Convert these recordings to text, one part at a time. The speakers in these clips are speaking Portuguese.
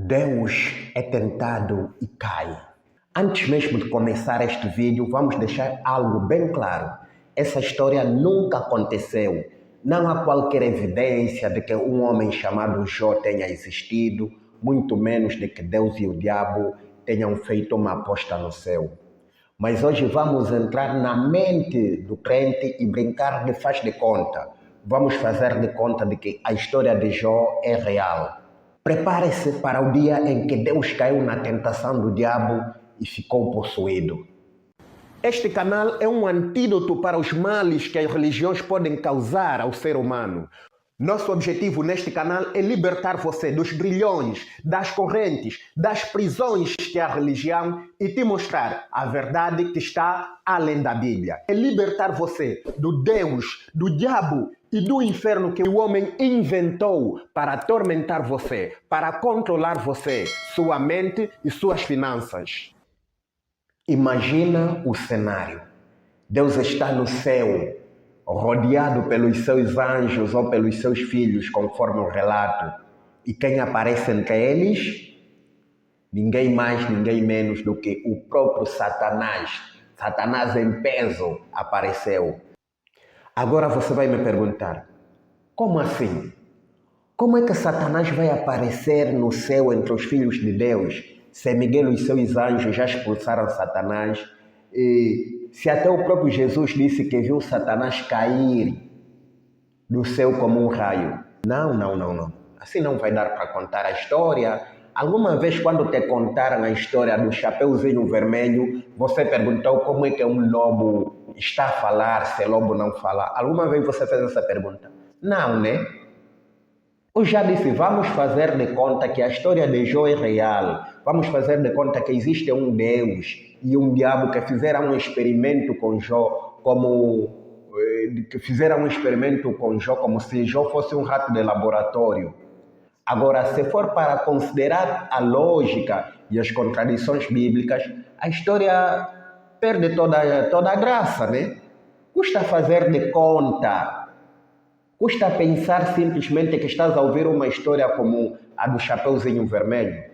Deus é tentado e cai. Antes mesmo de começar este vídeo, vamos deixar algo bem claro. Essa história nunca aconteceu. Não há qualquer evidência de que um homem chamado Jó tenha existido, muito menos de que Deus e o diabo tenham feito uma aposta no céu. Mas hoje vamos entrar na mente do crente e brincar de faz de conta. Vamos fazer de conta de que a história de Jó é real. Prepare-se para o dia em que Deus caiu na tentação do diabo e ficou possuído. Este canal é um antídoto para os males que as religiões podem causar ao ser humano. Nosso objetivo neste canal é libertar você dos grilhões, das correntes, das prisões que é a religião e te mostrar a verdade que está além da Bíblia. É libertar você do Deus, do diabo e do inferno que o homem inventou para atormentar você, para controlar você, sua mente e suas finanças. Imagina o cenário. Deus está no céu, rodeado pelos seus anjos ou pelos seus filhos, conforme o relato. E quem aparece entre eles? Ninguém mais, ninguém menos do que o próprio Satanás. Satanás em peso apareceu. Agora você vai me perguntar, como assim? Como é que Satanás vai aparecer no céu entre os filhos de Deus? Se Miguel e seus anjos já expulsaram Satanás, e se até o próprio Jesus disse que viu Satanás cair do céu como um raio. Não. Assim não vai dar para contar a história. Alguma vez, quando te contaram a história do Chapeuzinho Vermelho, você perguntou como é que um lobo está a falar se lobo não fala? Alguma vez você fez essa pergunta? Não, né? Eu já disse, vamos fazer de conta que a história de Jó é real. Vamos fazer de conta que existe um Deus e um diabo que fizeram um experimento com Jó, como se Jó fosse um rato de laboratório. Agora, se for para considerar a lógica e as contradições bíblicas, a história perde toda a graça, né? Custa fazer de conta. Custa pensar simplesmente que estás a ouvir uma história como a do Chapeuzinho Vermelho.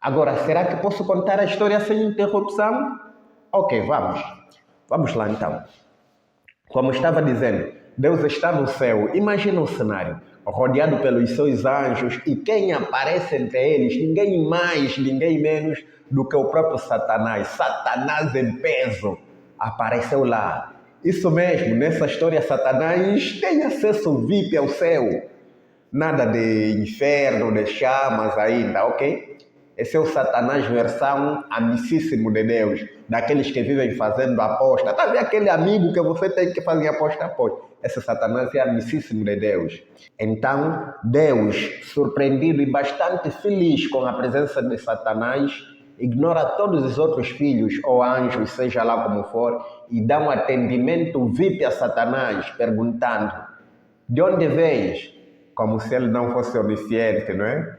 Agora, será que posso contar a história sem interrupção? Ok, vamos lá então. Como estava dizendo, Deus está no céu. Imagina um cenário, rodeado pelos seus anjos, e quem aparece entre eles? Ninguém mais, ninguém menos do que o próprio Satanás. Satanás em peso apareceu lá. Isso mesmo, nessa história Satanás tem acesso VIP ao céu. Nada de inferno, de chamas ainda, ok? Esse é o Satanás versão amicíssimo de Deus, daqueles que vivem fazendo aposta. Tá vendo aquele amigo que você tem que fazer aposta? Esse Satanás é amicíssimo de Deus. Então, Deus, surpreendido e bastante feliz com a presença de Satanás, ignora todos os outros filhos ou anjos, seja lá como for, e dá um atendimento VIP a Satanás, perguntando: de onde vens? Como se ele não fosse onisciente, não é?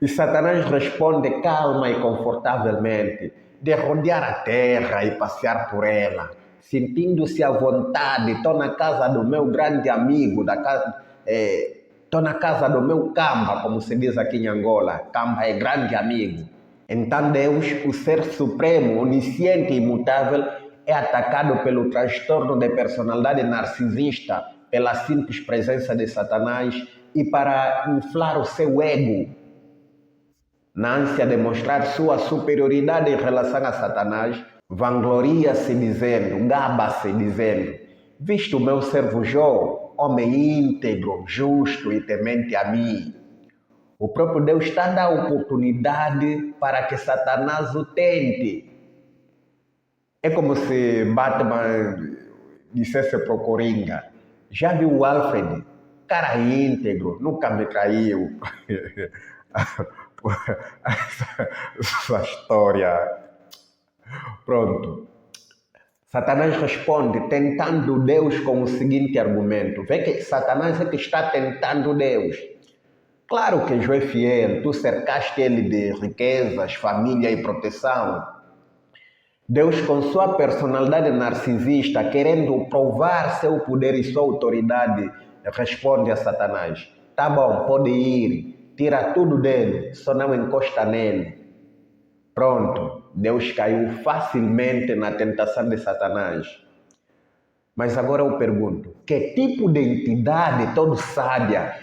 E Satanás responde calma e confortavelmente, de rodear a terra e passear por ela, sentindo-se à vontade. Estou na casa do meu grande amigo, estou na casa do meu Camba, como se diz aqui em Angola. Camba é grande amigo. Então Deus, o Ser Supremo, onisciente e imutável, é atacado pelo transtorno de personalidade narcisista, pela simples presença de Satanás e para inflar o seu ego, na ânsia de mostrar sua superioridade em relação a Satanás, vangloria-se dizendo, gaba-se dizendo: visto o meu servo Jó, homem íntegro, justo e temente a mim. O próprio Deus está a dar oportunidade para que Satanás o tente. É como se Batman dissesse para o Coringa: já viu o Alfred? Cara íntegro, nunca me traiu. Essa história. Pronto. Satanás responde tentando Deus com o seguinte argumento. Vê que Satanás é que está tentando Deus. Claro que Jó é fiel, tu cercaste ele de riquezas, família e proteção. Deus, com sua personalidade narcisista, querendo provar seu poder e sua autoridade, responde a Satanás: Tá bom, pode ir, tira tudo dele, só não encosta nele. Pronto, Deus caiu facilmente na tentação de Satanás. Mas agora eu pergunto, que tipo de entidade todo sábia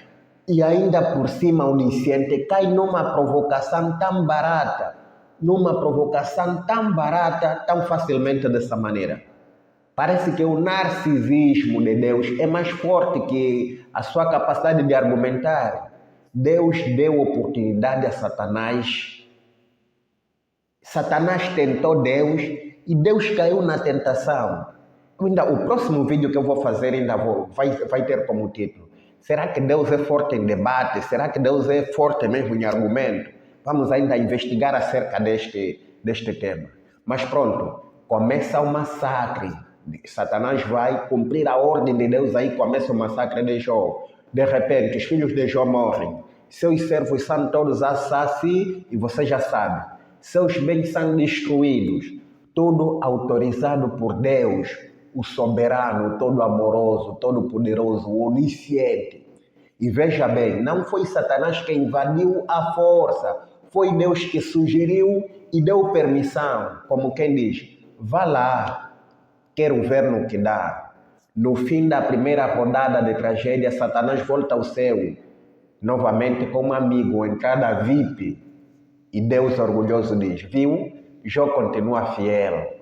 e ainda por cima onisciente cai numa provocação tão barata, tão facilmente dessa maneira? Parece que o narcisismo de Deus é mais forte que a sua capacidade de argumentar. Deus deu oportunidade a Satanás. Satanás tentou Deus e Deus caiu na tentação. O próximo vídeo que eu vou fazer vai ter como título: será que Deus é forte em debate? Será que Deus é forte mesmo em argumento? Vamos ainda investigar acerca deste tema. Mas pronto, começa o massacre. Satanás vai cumprir a ordem de Deus, aí começa o massacre de Jó. De repente, os filhos de Jó morrem. Seus servos são todos assassinados e você já sabe. Seus bens são destruídos. Tudo autorizado por Deus, o soberano, todo amoroso, todo poderoso, o onisciente. E veja bem, não foi Satanás que invadiu à força, foi Deus que sugeriu e deu permissão, como quem diz, vá lá, quero ver no que dá. No fim da primeira rodada de tragédia, Satanás volta ao céu, novamente como amigo, entrada VIP, e Deus orgulhoso diz, viu, Jó continua fiel.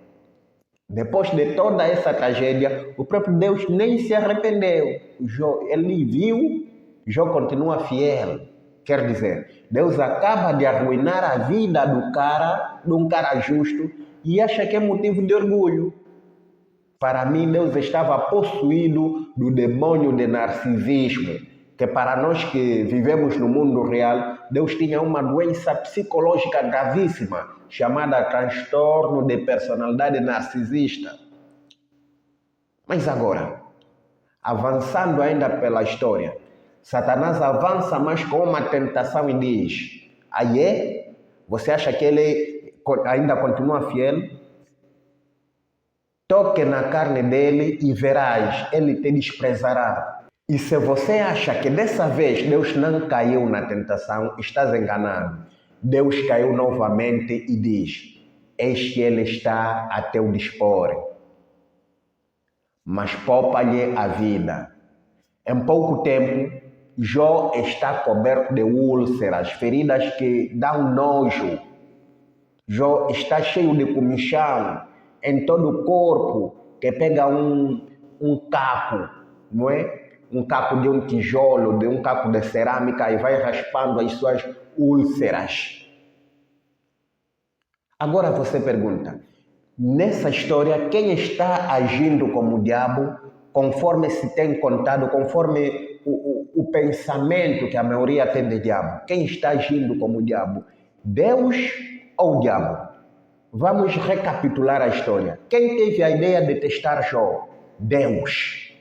Depois de toda essa tragédia, o próprio Deus nem se arrependeu. Ele viu, Jó continua fiel. Quer dizer, Deus acaba de arruinar a vida de um cara justo, e acha que é motivo de orgulho. Para mim, Deus estava possuído do demônio de narcisismo, que para nós que vivemos no mundo real, Deus tinha uma doença psicológica gravíssima, chamada transtorno de personalidade narcisista. Mas agora, avançando ainda pela história, Satanás avança mais com uma tentação e diz, aí é? Você acha que ele ainda continua fiel? Toque na carne dele e verás, ele te desprezará. E se você acha que dessa vez Deus não caiu na tentação, estás enganado. Deus caiu novamente e diz, eis que ele está a teu dispor, mas poupa-lhe a vida. Em pouco tempo, Jó está coberto de úlceras, feridas que dão nojo. Jó está cheio de comichão em todo o corpo, que pega um caco, não é? Um caco de um tijolo, de um caco de cerâmica e vai raspando as suas úlceras. Agora você pergunta, nessa história, quem está agindo como o diabo, conforme se tem contado, conforme o pensamento que a maioria tem de diabo? Quem está agindo como o diabo? Deus ou o diabo? Vamos recapitular a história. Quem teve a ideia de testar Jó? Deus.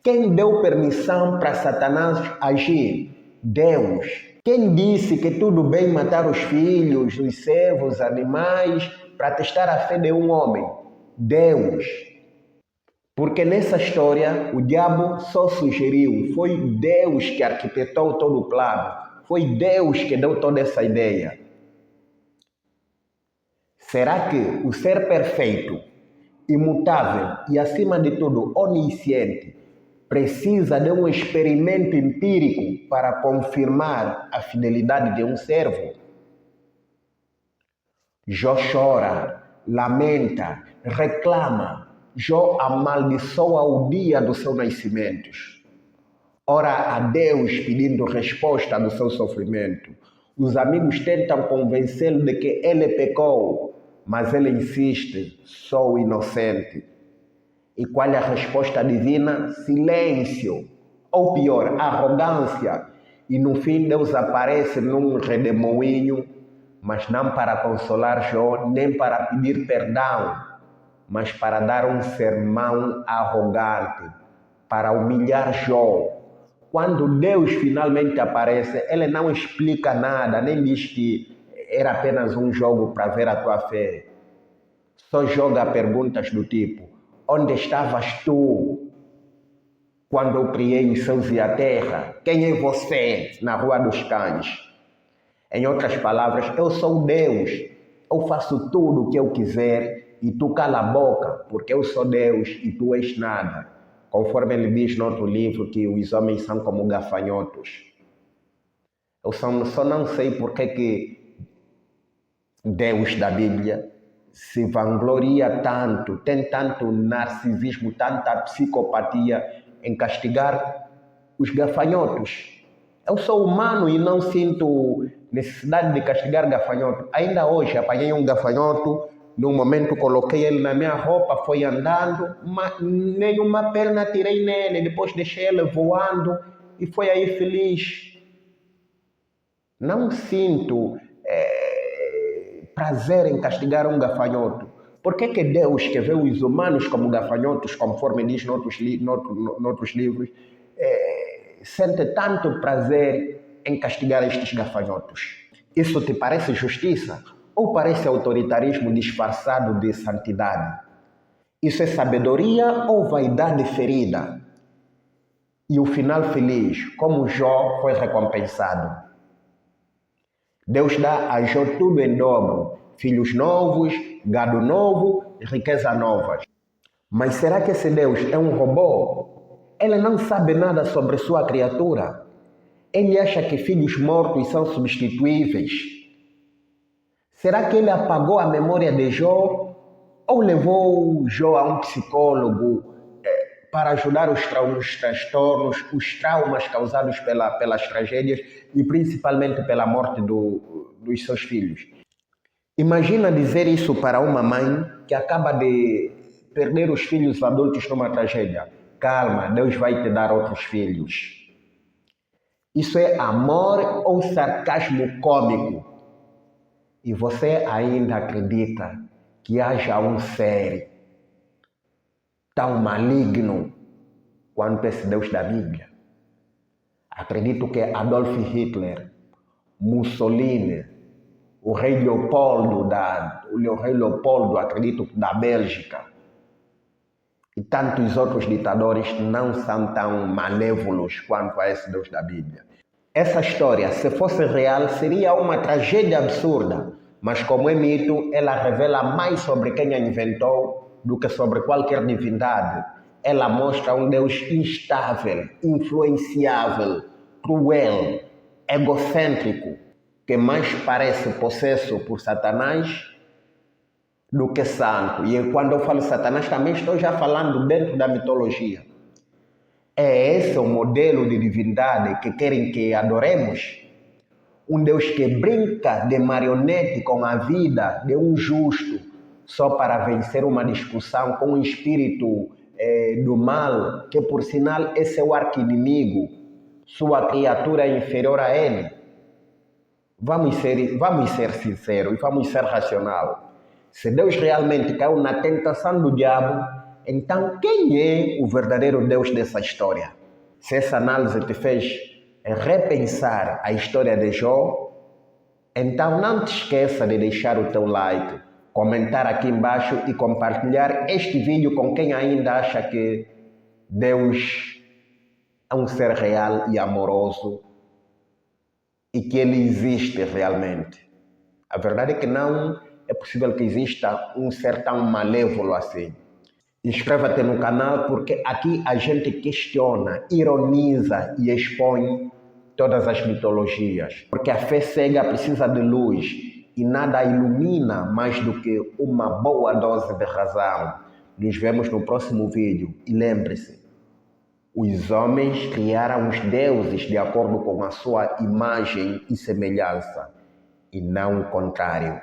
Quem deu permissão para Satanás agir? Deus. Quem disse que tudo bem matar os filhos, os servos, os animais, para testar a fé de um homem? Deus. Porque nessa história o diabo só sugeriu, foi Deus que arquitetou todo o plano, foi Deus que deu toda essa ideia. Será que o ser perfeito, imutável e acima de tudo onisciente precisa de um experimento empírico para confirmar a fidelidade de um servo? Jó chora, lamenta, reclama. Jó amaldiçoa o dia do seu nascimento. Ora a Deus pedindo resposta do seu sofrimento. Os amigos tentam convencê-lo de que ele pecou, mas ele insiste, sou inocente. E qual é a resposta divina? Silêncio. Ou pior, arrogância. E no fim Deus aparece num redemoinho, mas não para consolar Jó, nem para pedir perdão, mas para dar um sermão arrogante, para humilhar Jó. Quando Deus finalmente aparece, ele não explica nada, nem diz que era apenas um jogo para ver a tua fé. Só joga perguntas do tipo, onde estavas tu? quando eu criei os céus e a terra? Quem é você na Rua dos Cães? Em outras palavras, eu sou Deus. Eu faço tudo o que eu quiser e tu cala a boca, porque eu sou Deus e tu és nada. Conforme ele diz no outro livro que os homens são como gafanhotos. Eu só não sei porque que Deus da Bíblia se vangloria tanto, tem tanto narcisismo, tanta psicopatia em castigar os gafanhotos. Eu sou humano e não sinto necessidade de castigar gafanhoto. Ainda hoje apanhei um gafanhoto, num momento coloquei ele na minha roupa, foi andando, nenhuma perna tirei nele, depois deixei ele voando e foi aí feliz. Não sinto prazer em castigar um gafanhoto. Por que Deus, que vê os humanos como gafanhotos, conforme diz noutros livros, sente tanto prazer em castigar estes gafanhotos? Isso te parece justiça? Ou parece autoritarismo disfarçado de santidade? Isso é sabedoria ou vaidade ferida? E o final feliz, como Jó foi recompensado. Deus dá a Jó tudo em dobro, filhos novos, gado novo, riqueza nova. Mas será que esse Deus é um robô? Ele não sabe nada sobre sua criatura. Ele acha que filhos mortos são substituíveis. Será que ele apagou a memória de Jó ou levou Jó a um psicólogo para ajudar os transtornos, os traumas causados pelas tragédias e principalmente pela morte dos seus filhos? Imagina dizer isso para uma mãe que acaba de perder os filhos adultos numa tragédia. Calma, Deus vai te dar outros filhos. Isso é amor ou sarcasmo cômico? E você ainda acredita que haja um ser tão maligno quanto esse Deus da Bíblia? Acredito que Adolf Hitler, Mussolini, o rei Leopoldo, acredito, da Bélgica, e tantos outros ditadores não são tão malévolos quanto a esse Deus da Bíblia. Essa história, se fosse real, seria uma tragédia absurda, mas como é mito, ela revela mais sobre quem a inventou do que sobre qualquer divindade. Ela mostra um Deus instável, influenciável, cruel, egocêntrico, que mais parece possesso por Satanás do que santo. E quando eu falo Satanás, também estou já falando dentro da mitologia. É esse o modelo de divindade que querem que adoremos? Um Deus que brinca de marionete com a vida de um justo só para vencer uma discussão com um espírito do mal, que por sinal é seu arqui-inimigo, sua criatura inferior a ele? Vamos ser sinceros e vamos ser racional. Se Deus realmente caiu na tentação do diabo, então quem é o verdadeiro Deus dessa história? Se essa análise te fez repensar a história de Jó, então não te esqueça de deixar o teu like, comentar aqui embaixo e compartilhar este vídeo com quem ainda acha que Deus é um ser real e amoroso e que ele existe realmente. A verdade é que não é possível que exista um ser tão malévolo assim. Inscreva-te no canal porque aqui a gente questiona, ironiza e expõe todas as mitologias. Porque a fé cega precisa de luz e nada ilumina mais do que uma boa dose de razão. Nos vemos no próximo vídeo e lembre-se, os homens criaram os deuses de acordo com a sua imagem e semelhança e não o contrário.